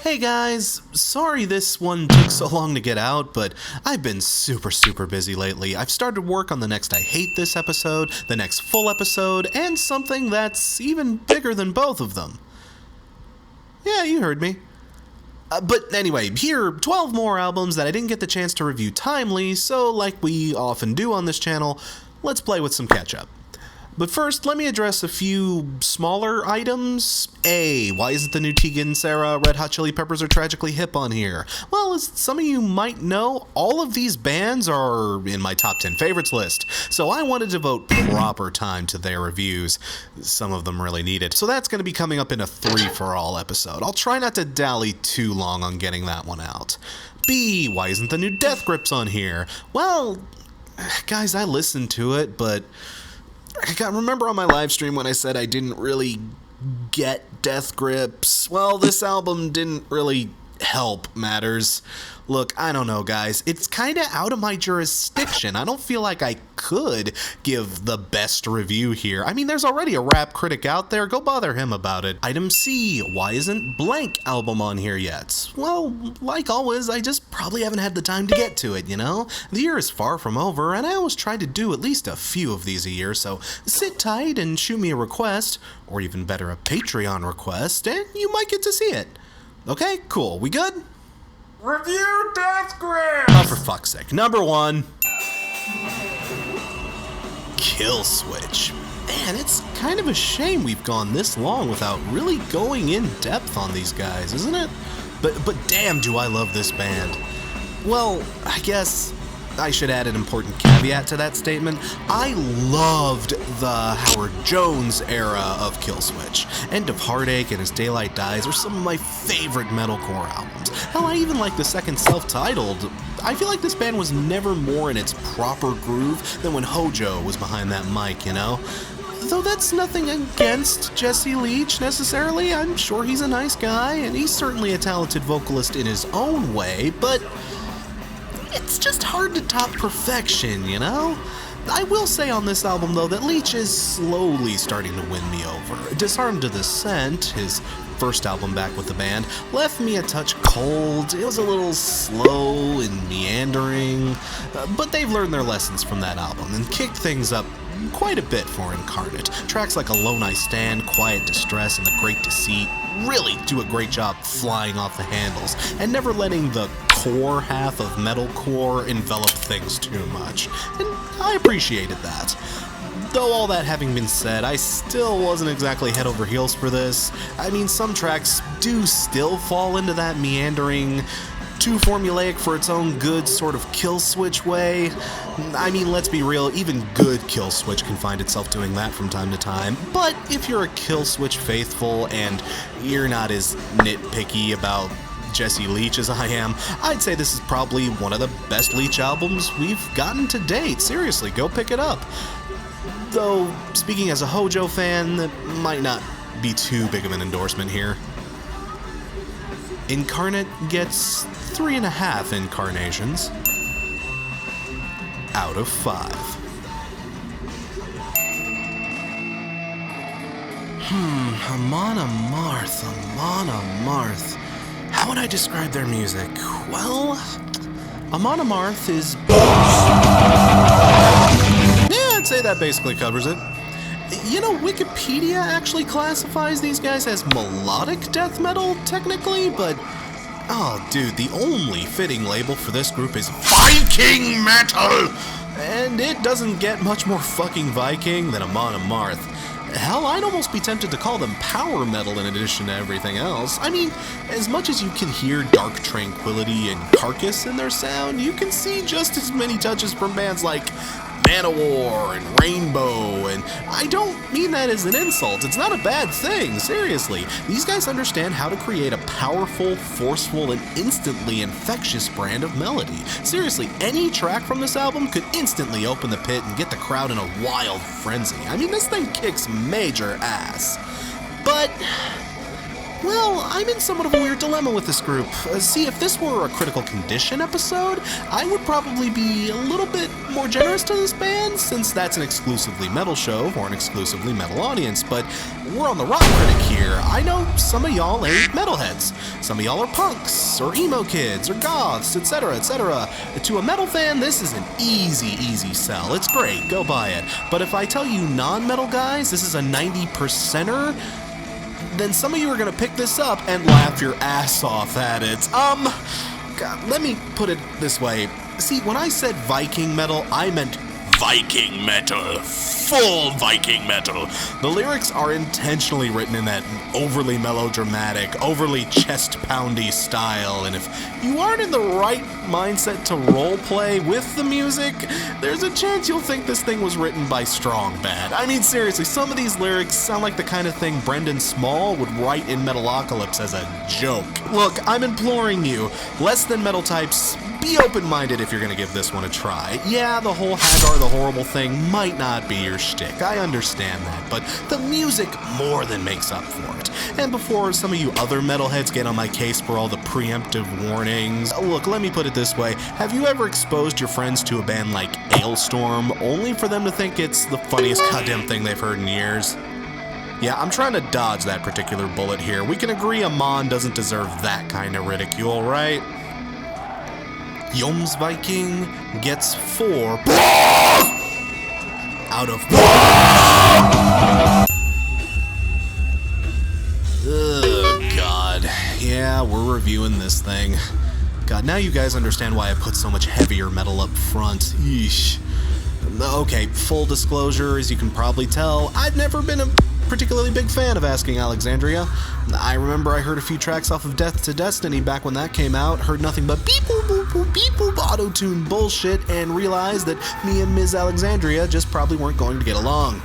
Hey guys, sorry this one took so long to get out, but I've been super busy lately. I've started work on the next I Hate This episode, the next full episode, and something that's even bigger than both of them. Yeah, you heard me. But anyway, here are 12 more albums that I didn't get the chance to review timely, so like we often do on this channel, let's play with some catch-up. But first, let me address a few smaller items. A, why isn't the new Tegan, Sarah, Red Hot Chili Peppers or Tragically Hip on here? Well, as some of you might know, all of these bands are in my top 10 favorites list, so I wanted to devote proper time to their reviews. Some of them really need it, so that's going to be coming up in a 3-for-all episode. I'll try not to dally too long on getting that one out. B, why isn't the new Death Grips on here? Well, guys, I listened to it, but remember on my live stream when I said I didn't really get Death Grips? Well, this album didn't really help matters. Look, I don't know, guys. It's kind of out of my jurisdiction. I don't feel like I could give the best review here. I mean, there's already a rap critic out there. Go bother him about it. Item C, why isn't blank album on here yet? Well, like always, I just probably haven't had the time to get to it, you know? The year is far from over, and I always try to do at least a few of these a year, so sit tight and shoot me a request, or even better, a Patreon request, and you might get to see it. Okay, cool. We good? Review Death Grips! Oh, for fuck's sake. Number 1. Killswitch. Man, it's kind of a shame we've gone this long without really going in depth on these guys, isn't it? But damn do I love this band. Well, I guess I should add an important caveat to that statement. I loved the Howard Jones era of Killswitch. End of Heartache and As Daylight Dies are some of my favorite metalcore albums. Hell, I even like the second self-titled. I feel like this band was never more in its proper groove than when Hojo was behind that mic, you know? Though that's nothing against Jesse Leach, necessarily. I'm sure he's a nice guy, and he's certainly a talented vocalist in his own way, but it's just hard to top perfection, you know? I will say on this album, though, that Leach is slowly starting to win me over. Disarmed to the Scent, his first album back with the band, left me a touch cold. It was a little slow and meandering, but they've learned their lessons from that album and kicked things up quite a bit for Incarnate. Tracks like Alone I Stand, Quiet Distress, and The Great Deceit really do a great job flying off the handles and never letting the core half of metalcore envelop things too much, and I appreciated that. Though all that having been said, I still wasn't exactly head over heels for this. I mean, some tracks do still fall into that meandering, too formulaic for its own good sort of Killswitch way. I mean, let's be real, even good Killswitch can find itself doing that from time to time. But if you're a Killswitch faithful and you're not as nitpicky about Jesse Leach as I am, I'd say this is probably one of the best Leach albums we've gotten to date. Seriously, go pick it up. Though, speaking as a Hojo fan, that might not be too big of an endorsement here. Incarnate gets 3.5 incarnations out of 5. Amon, AMarth. How would I describe their music? Well, Amon, AMarth is... Yeah, I'd say that basically covers it. You know, Wikipedia actually classifies these guys as melodic death metal, technically, but... Oh, dude, the only fitting label for this group is Viking metal! And it doesn't get much more fucking Viking than Amon, AMarth. Hell, I'd almost be tempted to call them power metal in addition to everything else. I mean, as much as you can hear Dark Tranquility and Carcass in their sound, you can see just as many touches from bands like Manowar and Rainbow, and I don't mean that as an insult. It's not a bad thing, seriously. These guys understand how to create a powerful, forceful, and instantly infectious brand of melody. Seriously, any track from this album could instantly open the pit and get the crowd in a wild frenzy. I mean, this thing kicks major ass. But Well, I'm in somewhat of a weird dilemma with this group. See, if this were a critical condition episode, I would probably be a little bit more generous to this band, since that's an exclusively metal show for an exclusively metal audience, but we're on the rock critic here. I know some of y'all ain't metalheads. Some of y'all are punks, or emo kids, or goths, etc., etc. To a metal fan, this is an easy sell. It's great, go buy it. But if I tell you non-metal guys, this is a 90%er, then some of you are gonna pick this up and laugh your ass off at it. God, let me put it this way. See, when I said Viking metal, I meant Viking metal. Full Viking metal. The lyrics are intentionally written in that overly melodramatic, overly chest-poundy style, and if you aren't in the right mindset to roleplay with the music, there's a chance you'll think this thing was written by Strong Bad. I mean, seriously, some of these lyrics sound like the kind of thing Brendan Small would write in Metalocalypse as a joke. Look, I'm imploring you, less than metal types, be open-minded if you're gonna give this one a try. Yeah, the whole Hagar the Horrible thing might not be your shtick, I understand that, but the music more than makes up for it. And before some of you other metalheads get on my case for all the preemptive warnings, look, let me put it this way, have you ever exposed your friends to a band like Ailstorm only for them to think it's the funniest goddamn thing they've heard in years? Yeah, I'm trying to dodge that particular bullet here. We can agree Amon doesn't deserve that kind of ridicule, right? Jomsviking gets 4 out of 1. Ugh, God. Yeah, we're reviewing this thing. God, now you guys understand why I put so much heavier metal up front. Yeesh. Okay, full disclosure, as you can probably tell, I've never been a particularly big fan of Asking Alexandria. I remember I heard a few tracks off of Death to Destiny back when that came out, heard nothing but beep boop boop boop beep boop auto-tune bullshit, and realized that me and Ms. Alexandria just probably weren't going to get along.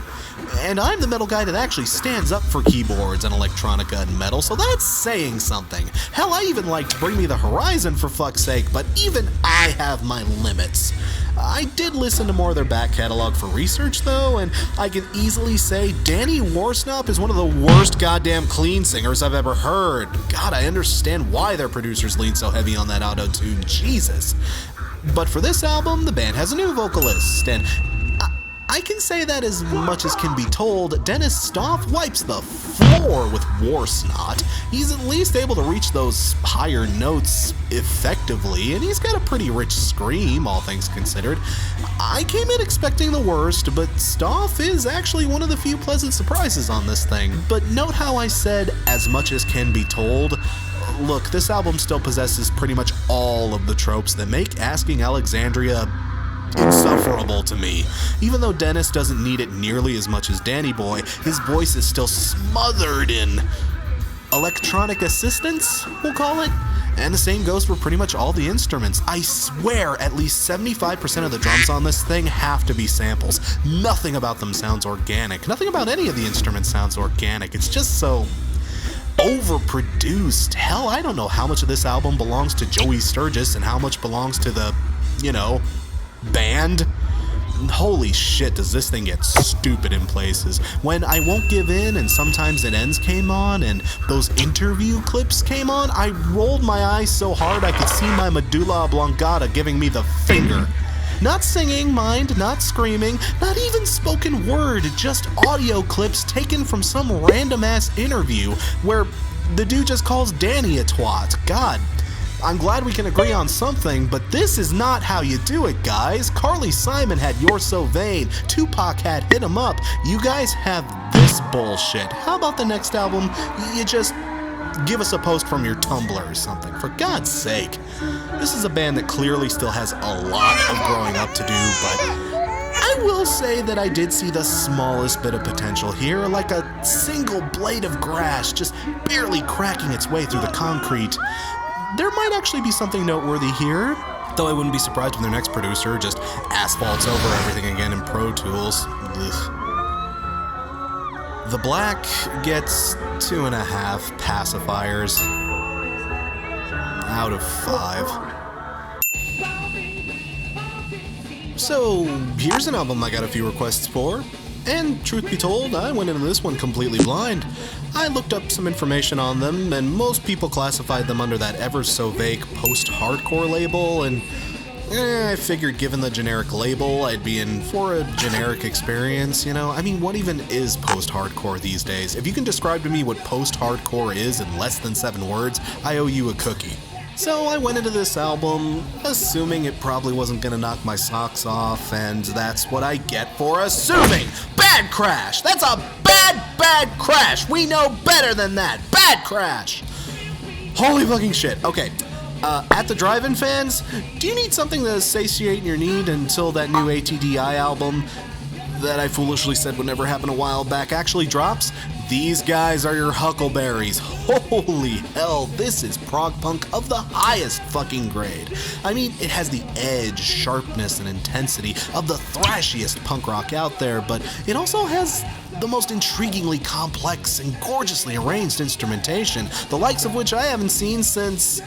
And I'm the metal guy that actually stands up for keyboards and electronica and metal, so that's saying something. Hell, I even liked Bring Me the Horizon for fuck's sake, but even I have my limits. I did listen to more of their back catalog for research, though, and I can easily say Danny Warsnop is one of the worst goddamn clean singers I've ever heard. God, I understand why their producers lean so heavy on that auto-tune, Jesus. But for this album, the band has a new vocalist, and I can say that as much as can be told, Dennis Stoff wipes the floor with Warsnot. He's at least able to reach those higher notes effectively, and he's got a pretty rich scream, all things considered. I came in expecting the worst, but Stoff is actually one of the few pleasant surprises on this thing. But note how I said, as much as can be told. Look, this album still possesses pretty much all of the tropes that make Asking Alexandria insufferable to me. Even though Dennis doesn't need it nearly as much as Danny Boy, his voice is still smothered in electronic assistance, we'll call it. And the same goes for pretty much all the instruments. I swear at least 75% of the drums on this thing have to be samples. Nothing about them sounds organic. Nothing about any of the instruments sounds organic. It's just so overproduced. Hell, I don't know how much of this album belongs to Joey Sturgis and how much belongs to the, band. Holy shit, does this thing get stupid in places. When I Won't Give In and Sometimes It Ends came on and those interview clips came on, I rolled my eyes so hard I could see my medulla oblongata giving me the finger. Not singing, mind, not screaming, not even spoken word, just audio clips taken from some random ass interview where the dude just calls Danny a twat. God, I'm glad we can agree on something, but this is not how you do it, guys. Carly Simon had You're So Vain. Tupac had Hit 'Em Up. You guys have this bullshit. How about the next album, you just give us a post from your Tumblr or something, for God's sake. This is a band that clearly still has a lot of growing up to do, but I will say that I did see the smallest bit of potential here, like a single blade of grass just barely cracking its way through the concrete. There might actually be something noteworthy here, though I wouldn't be surprised when their next producer just asphalts over everything again in Pro Tools. Ugh. The Black gets 2.5 pacifiers out of 5. So here's an album I got a few requests for, and truth be told, I went into this one completely blind. I looked up some information on them, and most people classified them under that ever-so-vague post-hardcore label, and I figured given the generic label, I'd be in for a generic experience, you know? I mean, what even is post-hardcore these days? If you can describe to me what post-hardcore is in less than 7 words, I owe you a cookie. So I went into this album, assuming it probably wasn't gonna knock my socks off, and that's what I get for assuming! Bad Crash! That's a bad crash! We know better than that! Bad Crash! Holy fucking shit. Okay. At the Drive-In fans, do you need something to satiate your need until that new ATDI album that I foolishly said would never happen a while back actually drops? These guys are your huckleberries. Holy hell, this is prog punk of the highest fucking grade. I mean, it has the edge, sharpness, and intensity of the thrashiest punk rock out there, but it also has the most intriguingly complex and gorgeously arranged instrumentation, the likes of which I haven't seen since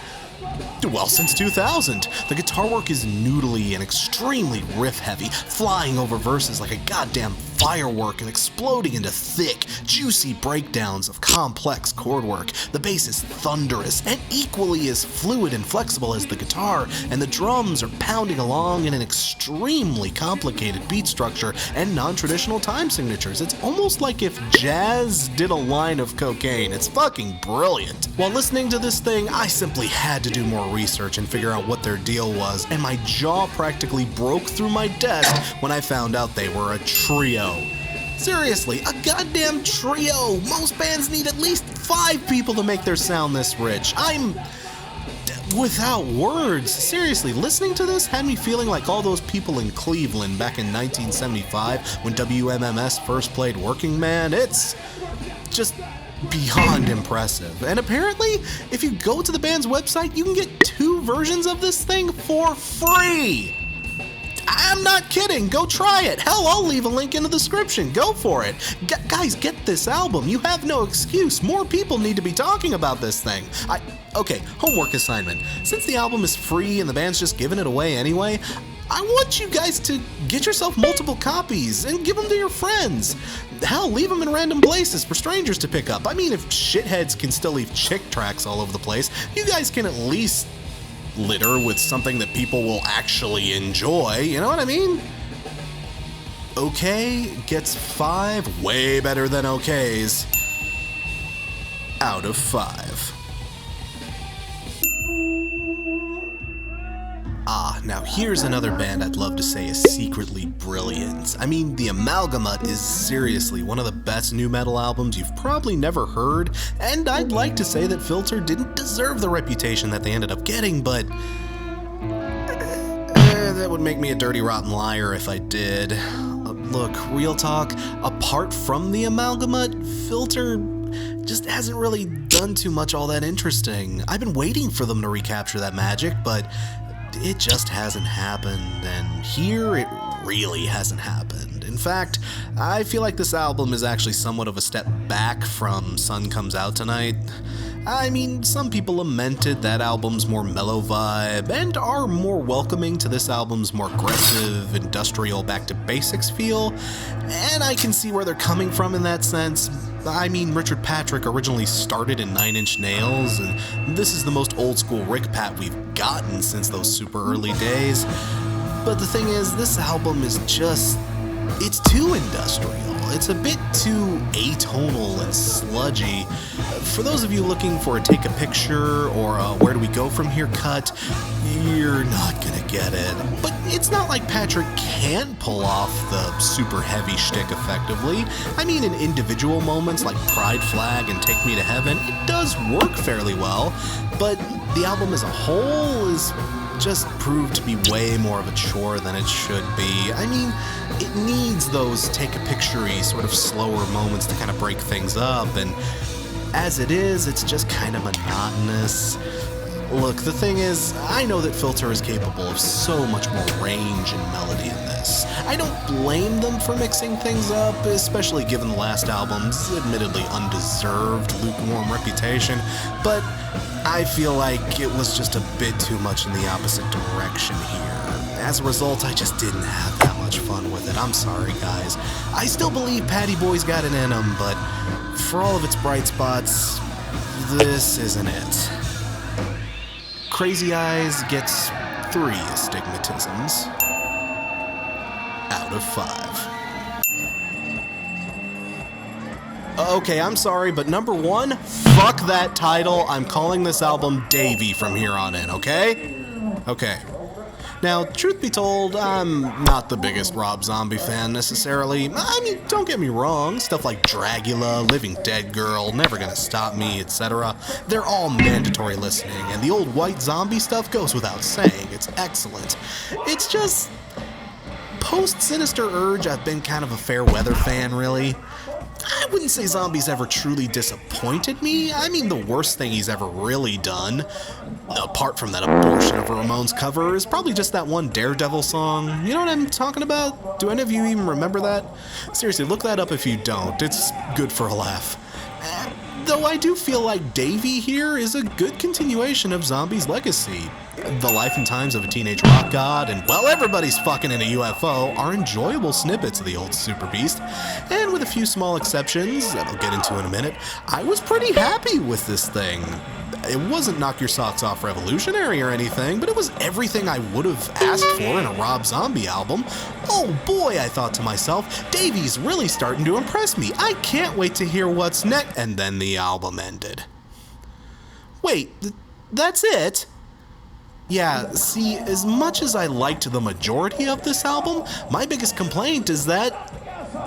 2000. The guitar work is noodly and extremely riff-heavy, flying over verses like a goddamn firework and exploding into thick, juicy breakdowns of complex chord work. The bass is thunderous and equally as fluid and flexible as the guitar, and the drums are pounding along in an extremely complicated beat structure and non-traditional time signatures. It's almost like if jazz did a line of cocaine. It's fucking brilliant. While listening to this thing, I simply had to do more research and figure out what their deal was, and my jaw practically broke through my desk when I found out they were a trio. Seriously, a goddamn trio! Most bands need at least 5 people to make their sound this rich. I'm without words. Seriously, listening to this had me feeling like all those people in Cleveland back in 1975 when WMMS first played Working Man. It's just beyond impressive. And apparently, if you go to the band's website, you can get 2 versions of this thing for free! I'm not kidding, go try it. Hell, I'll leave a link in the description. Go for it. Guys, get this album. You have no excuse. More people need to be talking about this thing. Okay, homework assignment. Since the album is free and the band's just giving it away anyway, I want you guys to get yourself multiple copies and give them to your friends. Hell, leave them in random places for strangers to pick up. I mean, if shitheads can still leave chick tracks all over the place, you guys can at least litter with something that people will actually enjoy, you know what I mean? Okay gets 5, way better than okays, out of 5. Now here's another band I'd love to say is secretly brilliant. I mean, The Amalgamut is seriously one of the best nu metal albums you've probably never heard, and I'd like to say that Filter didn't deserve the reputation that they ended up getting, but that would make me a dirty, rotten liar if I did. Look, real talk, apart from The Amalgamut, Filter just hasn't really done too much all that interesting. I've been waiting for them to recapture that magic, but it just hasn't happened, and here it really hasn't happened. In fact, I feel like this album is actually somewhat of a step back from Sun Comes Out Tonight. I mean, some people lamented that album's more mellow vibe and are more welcoming to this album's more aggressive, industrial, back-to-basics feel, and I can see where they're coming from in that sense. I mean, Richard Patrick originally started in 9 Inch Nails, and this is the most old-school Rick Pat we've gotten since those super early days. But the thing is, this album is just, it's too industrial. It's a bit too atonal and sludgy. For those of you looking for a take a picture or a where do we go from here cut, you're not gonna get it. But it's not like Patrick can't pull off the super heavy shtick effectively. I mean, in individual moments like Pride Flag and Take Me to Heaven, it does work fairly well, but the album as a whole is just proved to be way more of a chore than it should be. I mean, it needs those take-a-picture-y sort of slower moments to kind of break things up, and as it is, it's just kind of monotonous. Look, the thing is, I know that Filter is capable of so much more range and melody in this. I don't blame them for mixing things up, especially given the last album's admittedly undeserved lukewarm reputation, but I feel like it was just a bit too much in the opposite direction here. As a result, I just didn't have that much fun with it. I'm sorry, guys. I still believe Patty Boy's got it in him, but for all of its bright spots, this isn't it. Crazy Eyes gets 3 astigmatisms out of 5. Okay, I'm sorry, but number 1, fuck that title. I'm calling this album Davey from here on in, okay? Okay. Now, truth be told, I'm not the biggest Rob Zombie fan necessarily. I mean, don't get me wrong, stuff like Dragula, Living Dead Girl, Never Gonna Stop Me, etc. They're all mandatory listening, and the old White Zombie stuff goes without saying. It's excellent. It's just, post Sinister Urge, I've been kind of a fair weather fan, really. I wouldn't say Zombie's ever truly disappointed me. I mean, the worst thing he's ever really done, apart from that abortion of a Ramones cover, is probably just that one Daredevil song. You know what I'm talking about? Do any of you even remember that? Seriously, look that up if you don't. It's good for a laugh. Though I do feel like Davey here is a good continuation of Zombie's legacy. The Life and Times of a Teenage Rock God and, well, everybody's fucking in a UFO are enjoyable snippets of the old Super Beast, and with a few small exceptions that I'll get into in a minute, I was pretty happy with this thing. It wasn't knock your socks off revolutionary or anything, but it was everything I would have asked for in a Rob Zombie album. Oh boy, I thought to myself, Davey's really starting to impress me. I can't wait to hear what's next. And then the album ended. Wait, that's it? Yeah, see, as much as I liked the majority of this album, my biggest complaint is that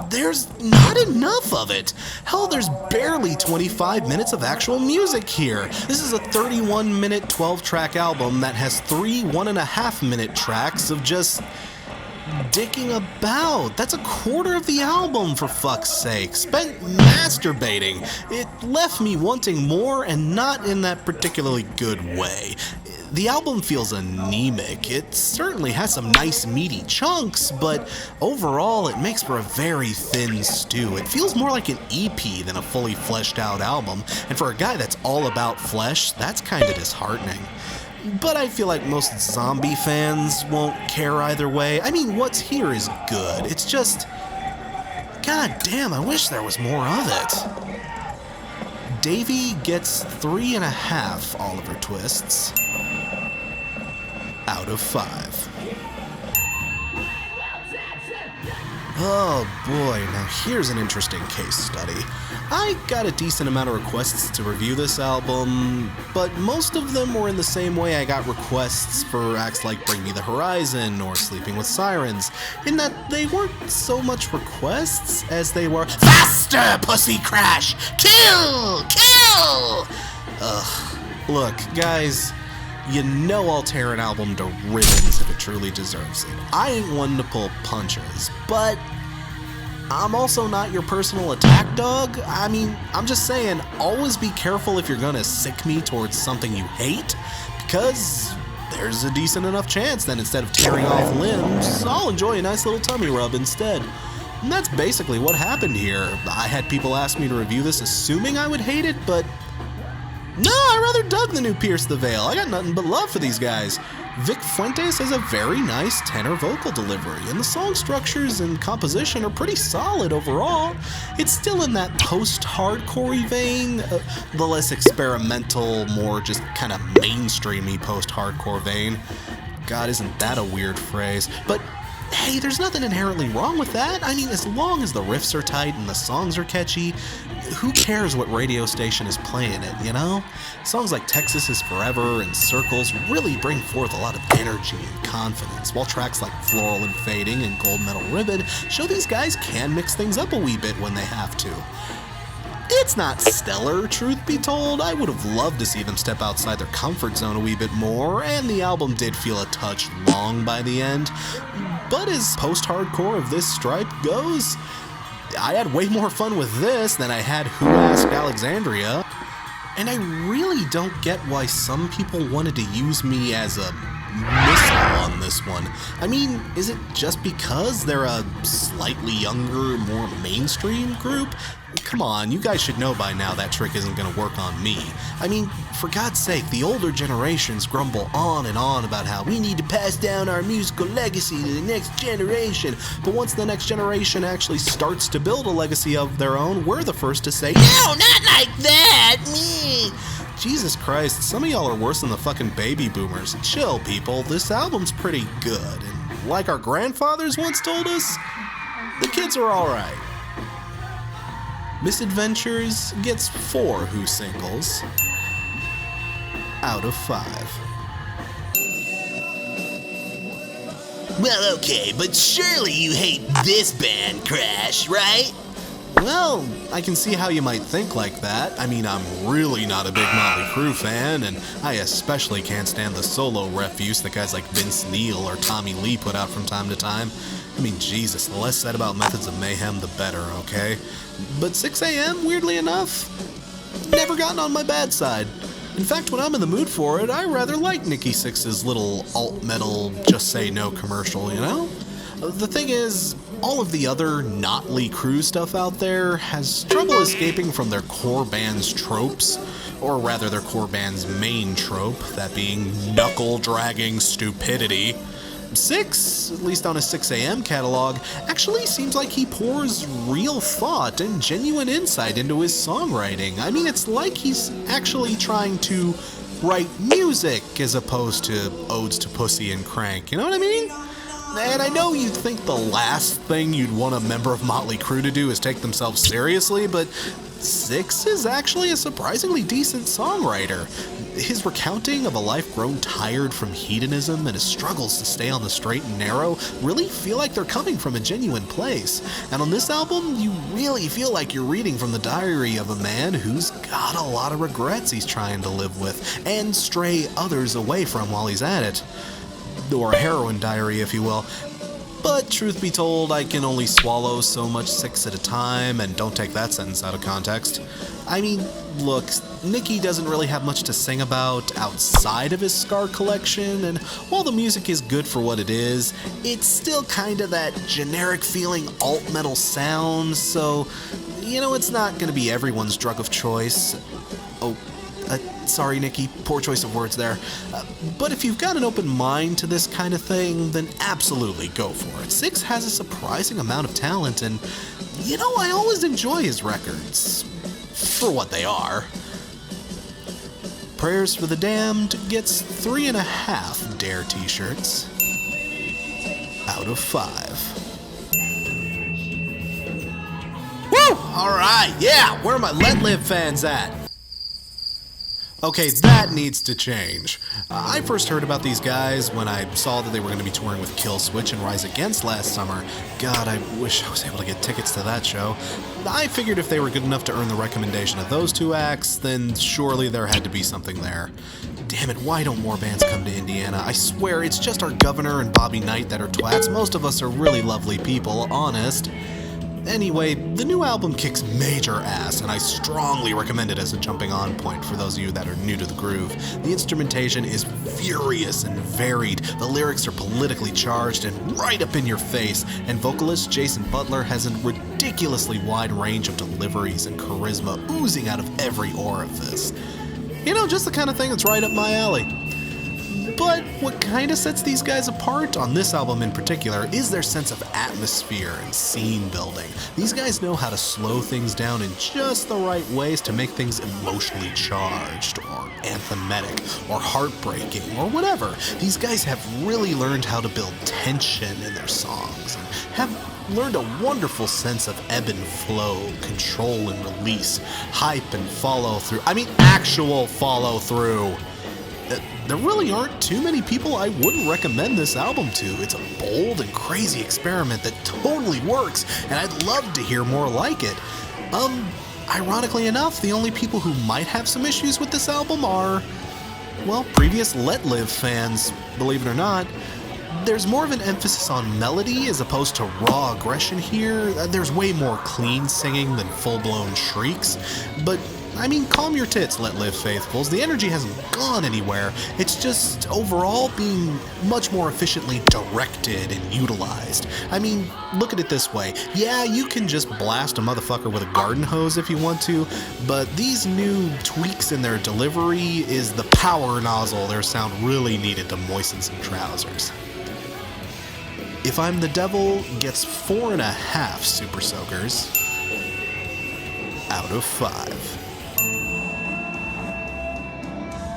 there's not enough of it. Hell, there's barely 25 minutes of actual music here. This is a 31-minute, 12-track album that has 3 1.5-minute tracks of just dicking about. That's a quarter of the album, for fuck's sake. Spent masturbating. It left me wanting more, and not in that particularly good way. The album feels anemic. It certainly has some nice meaty chunks, but overall it makes for a very thin stew. It feels more like an EP than a fully fleshed out album, and for a guy that's all about flesh, that's kinda disheartening. But I feel like most Zombie fans won't care either way. I mean, what's here is good. It's just, god damn, I wish there was more of it. Davey gets 3.5 Oliver Twists out of 5. Oh boy, now here's an interesting case study. I got a decent amount of requests to review this album, but most of them were in the same way I got requests for acts like Bring Me the Horizon or Sleeping with Sirens, in that they weren't so much requests as they were faster, pussy crash! Kill! Kill! Ugh. Look, guys, you know I'll tear an album to ribbons if it truly deserves it. I ain't one to pull punches, but I'm also not your personal attack dog. I mean, I'm just saying, always be careful if you're gonna sick me towards something you hate, because there's a decent enough chance that instead of tearing off limbs, I'll enjoy a nice little tummy rub instead. And that's basically what happened here. I had people ask me to review this assuming I would hate it, but no, I rather dug the new Pierce the Veil. I got nothing but love for these guys. Vic Fuentes has a very nice tenor vocal delivery, and the song structures and composition are pretty solid overall. It's still in that post-hardcore vein, the less experimental, more just kind of mainstreamy post-hardcore vein. God, isn't that a weird phrase? But hey, there's nothing inherently wrong with that. I mean, as long as the riffs are tight and the songs are catchy, who cares what radio station is playing it, you know? Songs like Texas is Forever and Circles really bring forth a lot of energy and confidence, while tracks like Floral and Fading and Gold Medal Ribbon show these guys can mix things up a wee bit when they have to. It's not stellar, truth be told. I would have loved to see them step outside their comfort zone a wee bit more, and the album did feel a touch long by the end. But as post-hardcore of this stripe goes, I had way more fun with this than I had Who Asked Alexandria. And I really don't get why some people wanted to use me as a on this one. I mean, is it just because they're a slightly younger, more mainstream group? Come on, you guys should know by now that trick isn't going to work on me. I mean, for God's sake, the older generations grumble on and on about how we need to pass down our musical legacy to the next generation. But once the next generation actually starts to build a legacy of their own, we're the first to say, "No, not like that!" Me. Jesus Christ, some of y'all are worse than the fucking baby boomers. Chill, people. This album's pretty good. And like our grandfathers once told us, the kids are alright. Misadventures gets 4 Who singles out of 5. Well, okay, but surely you hate this band, Crash, right? Well, I can see how you might think like that. I mean, I'm really not a big Motley Crue fan, and I especially can't stand the solo refuse that guys like Vince Neil or Tommy Lee put out from time to time. I mean, Jesus, the less said about Methods of Mayhem, the better, okay? But 6 AM, weirdly enough, never gotten on my bad side. In fact, when I'm in the mood for it, I rather like Nikki Sixx's little alt-metal Just Say No commercial, you know? The thing is, all of the other Motley Crue stuff out there has trouble escaping from their core band's tropes, or rather their core band's main trope, that being knuckle-dragging stupidity. Sixx, at least on his 6 AM catalog, actually seems like he pours real thought and genuine insight into his songwriting. I mean, it's like he's actually trying to write music as opposed to odes to pussy and crank, you know what I mean? And I know you'd think the last thing you'd want a member of Motley Crue to do is take themselves seriously, but Sixx is actually a surprisingly decent songwriter. His recounting of a life grown tired from hedonism and his struggles to stay on the straight and narrow really feel like they're coming from a genuine place. And on this album, you really feel like you're reading from the diary of a man who's got a lot of regrets he's trying to live with and stray others away from while he's at it. Or a heroin diary, if you will. But truth be told, I can only swallow so much Sixx at a time, and don't take that sentence out of context. I mean, look, Nicky doesn't really have much to sing about outside of his Scar collection, and while the music is good for what it is, it's still kinda that generic feeling alt-metal sound, so, you know, it's not gonna be everyone's drug of choice. Sorry, Nikki, poor choice of words there. But if you've got an open mind to this kind of thing, then absolutely go for it. Sixx has a surprising amount of talent, and, you know, I always enjoy his records. For what they are. Prayers for the Damned gets 3.5 Dare t-shirts out of 5. Woo! Alright, yeah, where are my Let Live fans at? Okay, that needs to change. I first heard about these guys when I saw that they were going to be touring with Killswitch and Rise Against last summer. God, I wish I was able to get tickets to that show. I figured if they were good enough to earn the recommendation of those 2 acts, then surely there had to be something there. Damn it, why don't more bands come to Indiana? I swear, it's just our governor and Bobby Knight that are twats. Most of us are really lovely people, honest. Anyway, the new album kicks major ass, and I strongly recommend it as a jumping on point for those of you that are new to the groove. The instrumentation is furious and varied, the lyrics are politically charged and right up in your face, and vocalist Jason Butler has a ridiculously wide range of deliveries and charisma oozing out of every orifice. You know, just the kind of thing that's right up my alley. But what kind of sets these guys apart, on this album in particular, is their sense of atmosphere and scene building. These guys know how to slow things down in just the right ways to make things emotionally charged, or anthematic, or heartbreaking, or whatever. These guys have really learned how to build tension in their songs, and have learned a wonderful sense of ebb and flow, control and release, hype and follow through. I mean, actual follow through. There really aren't too many people I wouldn't recommend this album to. It's a bold and crazy experiment that totally works, and I'd love to hear more like it. Ironically enough, the only people who might have some issues with this album are, well, previous Let Live fans, believe it or not. There's more of an emphasis on melody as opposed to raw aggression here. There's way more clean singing than full-blown shrieks, but I mean, calm your tits, Let Live faithfuls. The energy hasn't gone anywhere. It's just overall being much more efficiently directed and utilized. I mean, look at it this way. Yeah, you can just blast a motherfucker with a garden hose if you want to, but these new tweaks in their delivery is the power nozzle their sound really needed to moisten some trousers. If I'm the Devil gets 4.5 Super Soakers out of 5.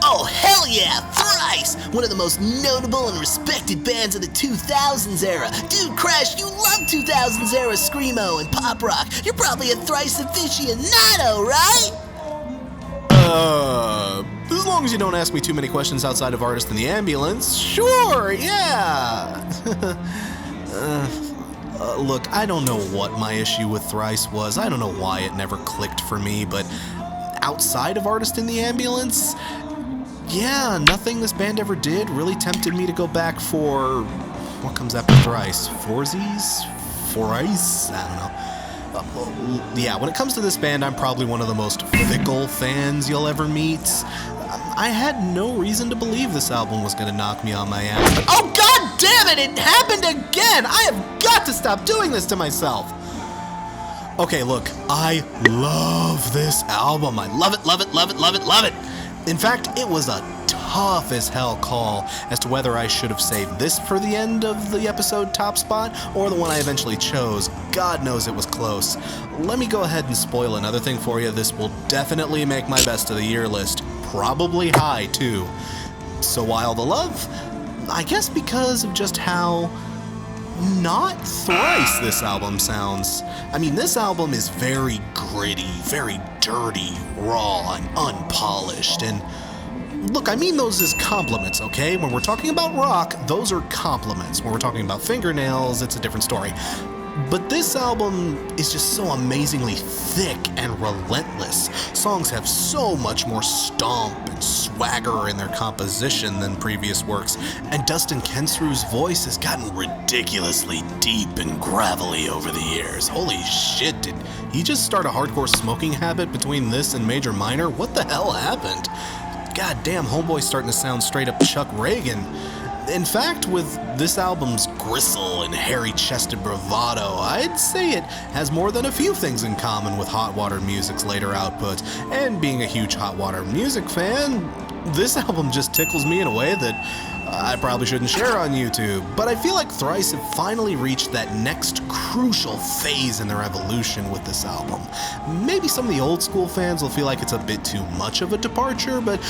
Oh, hell yeah! Thrice! One of the most notable and respected bands of the 2000s era. Dude, Crash, you love 2000s era screamo and pop rock. You're probably a Thrice aficionado, right? As long as you don't ask me too many questions outside of Artist in the Ambulance, sure, yeah! Look, I don't know what my issue with Thrice was. I don't know why it never clicked for me, but outside of Artist in the Ambulance, yeah, nothing this band ever did really tempted me to go back for... what comes after Thrice? Forzies? Thrice? I don't know. Yeah, when it comes to this band, I'm probably one of the most fickle fans you'll ever meet. I had no reason to believe this album was going to knock me on my ass. But, oh, god damn it! It happened again! I have got to stop doing this to myself! Okay, look, I love this album. I love it, love it, love it, love it, love it! In fact, it was a tough as hell call as to whether I should have saved this for the end of the episode top spot or the one I eventually chose. God knows it was close. Let me go ahead and spoil another thing for you. This will definitely make my best of the year list. Probably high, too. So why all the love? I guess because of just how not Thrice this album sounds. I mean, this album is very gritty, very dirty, raw, and unpolished, and look, I mean those as compliments, okay? When we're talking about rock, those are compliments. When we're talking about fingernails, it's a different story. But this album is just so amazingly thick and relentless. Songs have so much more stomp and swagger in their composition than previous works, and Dustin Kensrue's voice has gotten ridiculously deep and gravelly over the years. Holy shit, did he just start a hardcore smoking habit between this and Major Minor? What the hell happened? God damn, homeboy's starting to sound straight up Chuck Reagan. In fact, with this album's gristle and hairy-chested bravado, I'd say it has more than a few things in common with Hot Water Music's later output. And being a huge Hot Water Music fan, this album just tickles me in a way that I probably shouldn't share on YouTube. But I feel like Thrice have finally reached that next crucial phase in their evolution with this album. Maybe some of the old school fans will feel like it's a bit too much of a departure, but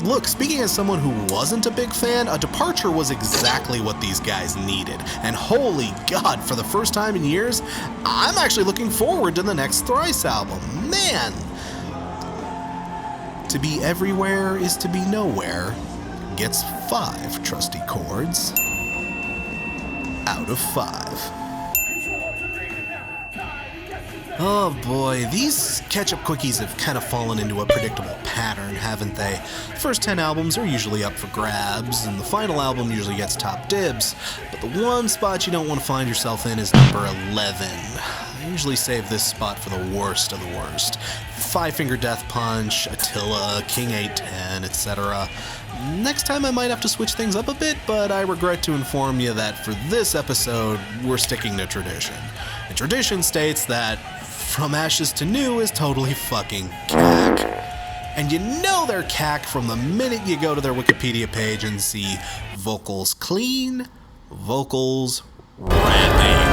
look, speaking as someone who wasn't a big fan, a departure was exactly what these guys needed. And holy God, for the first time in years, I'm actually looking forward to the next Thrice album. Man! To be everywhere is to be nowhere gets 5 trusty chords out of 5. Oh boy, these Ketchup Quickies have kind of fallen into a predictable pattern, haven't they? The first 10 albums are usually up for grabs, and the final album usually gets top dibs. But the one spot you don't want to find yourself in is number 11. I usually save this spot for the worst of the worst. Five Finger Death Punch, Attila, King 810, etc. Next time I might have to switch things up a bit, but I regret to inform you that for this episode, we're sticking to tradition. And tradition states that From Ashes to New is totally fucking cack. And you know they're cack from the minute you go to their Wikipedia page and see vocals clean, vocals rapping.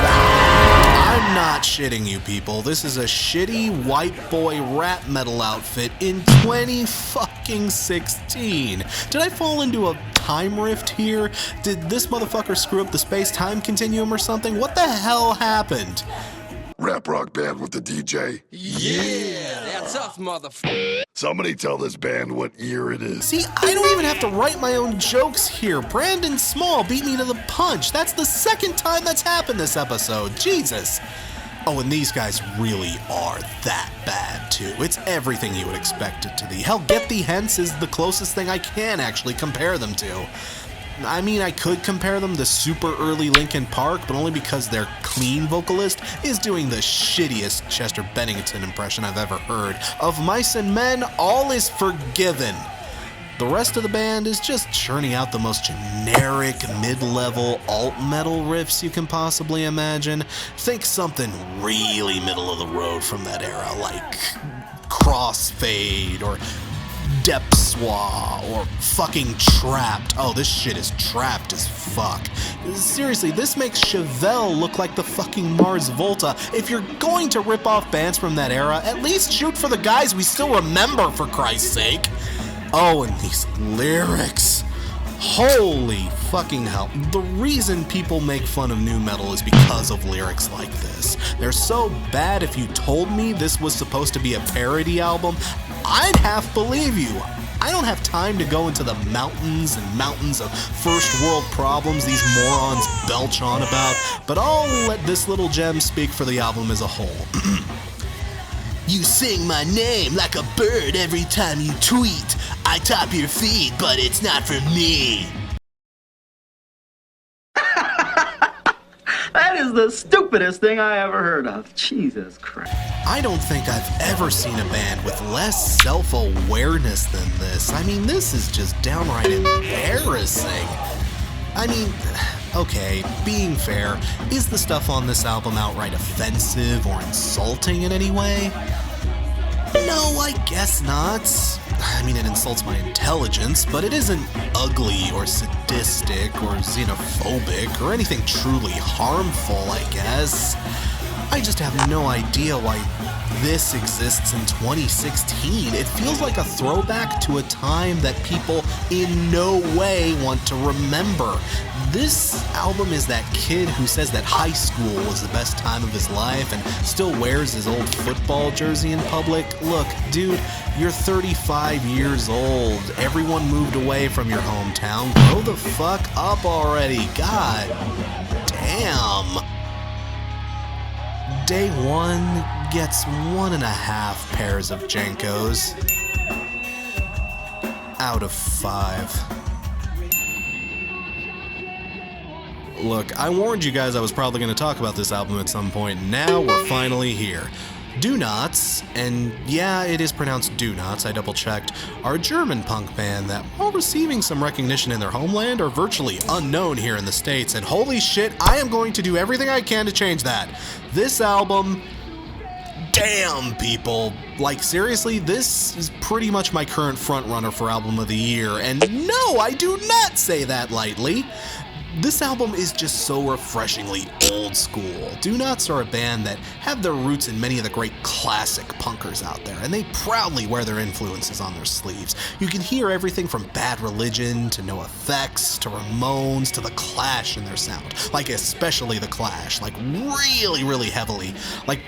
I'm not shitting you people. This is a shitty white boy rap metal outfit in 2016. Did I fall into a time rift here? Did this motherfucker screw up the space-time continuum or something? What the hell happened? Rap rock band with the DJ. Yeah, that's us, motherfucker. Somebody tell this band what year it is. See, I don't even have to write my own jokes here. Brandon Small beat me to the punch. That's the second time that's happened this episode. Jesus. Oh, and these guys really are that bad, too. It's everything you would expect it to be. Hell, Get Thee Hence is the closest thing I can actually compare them to. I mean, I could compare them to super early Linkin Park, but only because their clean vocalist is doing the shittiest Chester Bennington impression I've ever heard. Of Mice and Men, all is forgiven. The rest of the band is just churning out the most generic, mid-level alt metal riffs you can possibly imagine. Think something really middle of the road from that era, like Crossfade or Depswa or fucking Trapped. Oh, this shit is trapped as fuck. Seriously, this makes Chevelle look like the fucking Mars Volta. If you're going to rip off bands from that era, at least shoot for the guys we still remember, for Christ's sake. Oh, and these lyrics. Holy fucking hell. The reason people make fun of nu metal is because of lyrics like this. They're so bad, if you told me this was supposed to be a parody album, I'd half believe you. I don't have time to go into the mountains and mountains of first world problems these morons belch on about, but I'll let this little gem speak for the album as a whole. You sing my name like a bird every time you tweet. I top your feed, but it's not for me. That is the stupidest thing I ever heard of. Jesus Christ. I don't think I've ever seen a band with less self-awareness than this. I mean, this is just downright embarrassing. I mean, okay, being fair, is the stuff on this album outright offensive or insulting in any way? No, I guess not. I mean, it insults my intelligence, but it isn't ugly or sadistic or xenophobic or anything truly harmful, I guess. I just have no idea why this exists in 2016. It feels like a throwback to a time that people in no way want to remember. This album is that kid who says that high school was the best time of his life and still wears his old football jersey in public. Look, dude, you're 35 years old. Everyone moved away from your hometown. Grow the fuck up already. God damn. Day one gets 1.5 pairs of Jenkos out of 5. Look, I warned you guys I was probably going to talk about this album at some point, and now we're finally here. Donots, and yeah, it is pronounced Donots, I double-checked, are a German punk band that, while receiving some recognition in their homeland, are virtually unknown here in the States, and holy shit, I am going to do everything I can to change that. This album, damn, people. Like, seriously, this is pretty much my current frontrunner for Album of the Year, and no, I do not say that lightly. This album is just so refreshingly old school. Donots are a band that have their roots in many of the great classic punkers out there, and they proudly wear their influences on their sleeves. You can hear everything from Bad Religion to NoFX to Ramones to The Clash in their sound. Like, especially The Clash. Like, really, really heavily. Like,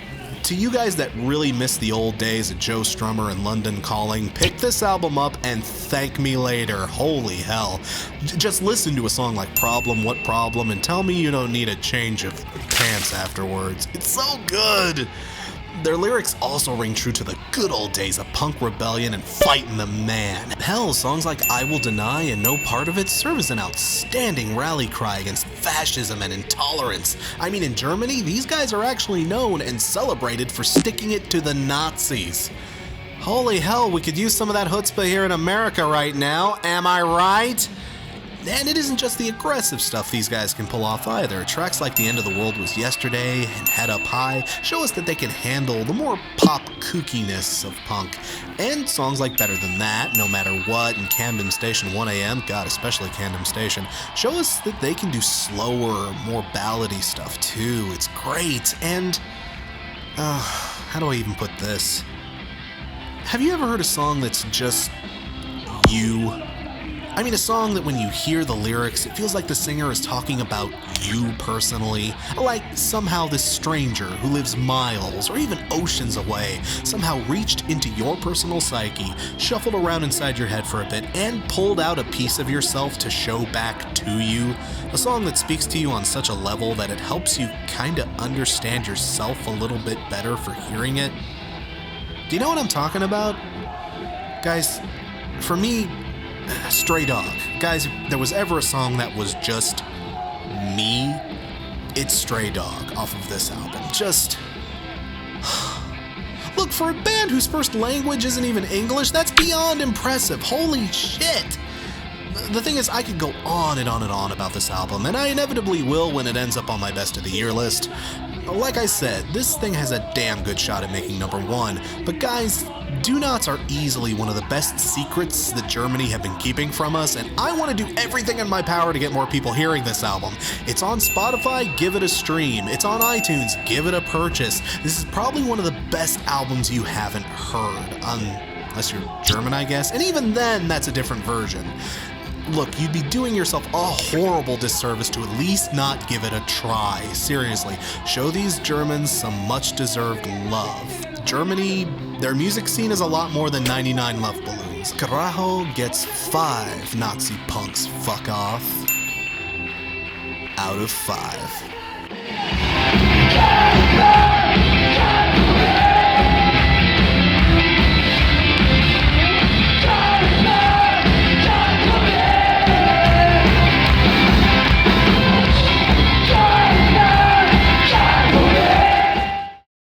to you guys that really miss the old days of Joe Strummer and London Calling, pick this album up and thank me later. Holy hell. Just listen to a song like Problem, What Problem, and tell me you don't need a change of pants afterwards. It's so good. Their lyrics also ring true to the good old days of punk rebellion and fighting the man. Hell, songs like I Will Deny and No Part of It serve as an outstanding rally cry against fascism and intolerance. I mean, in Germany, these guys are actually known and celebrated for sticking it to the Nazis. Holy hell, we could use some of that chutzpah here in America right now, am I right? And it isn't just the aggressive stuff these guys can pull off either. Tracks like The End of the World Was Yesterday and Head Up High show us that they can handle the more pop kookiness of punk. And songs like Better Than That, No Matter What, and Camden Station 1am, God, especially Camden Station, show us that they can do slower, more ballady stuff too. It's great. And, how do I even put this? Have you ever heard a song that's just you? I mean, a song that when you hear the lyrics, it feels like the singer is talking about you personally. Like somehow this stranger who lives miles or even oceans away somehow reached into your personal psyche, shuffled around inside your head for a bit, and pulled out a piece of yourself to show back to you. A song that speaks to you on such a level that it helps you kinda understand yourself a little bit better for hearing it. Do you know what I'm talking about? Guys, for me, Stray Dog. Guys, if there was ever a song that was just me, it's Stray Dog off of this album. Just... Look, for a band whose first language isn't even English, that's beyond impressive. Holy shit! The thing is, I could go on and on and on about this album, and I inevitably will when it ends up on my best of the year list. Like I said, this thing has a damn good shot at making #1, but guys, Donots are easily one of the best secrets that Germany have been keeping from us, and I want to do everything in my power to get more people hearing this album. It's on Spotify, give it a stream. It's on iTunes, give it a purchase. This is probably one of the best albums you haven't heard, unless you're German, I guess, and even then, that's a different version. Look, you'd be doing yourself a horrible disservice to at least not give it a try. Seriously, show these Germans some much-deserved love. Germany, their music scene is a lot more than 99 love balloons. Carajo gets 5 Nazi punks fuck off out of 5.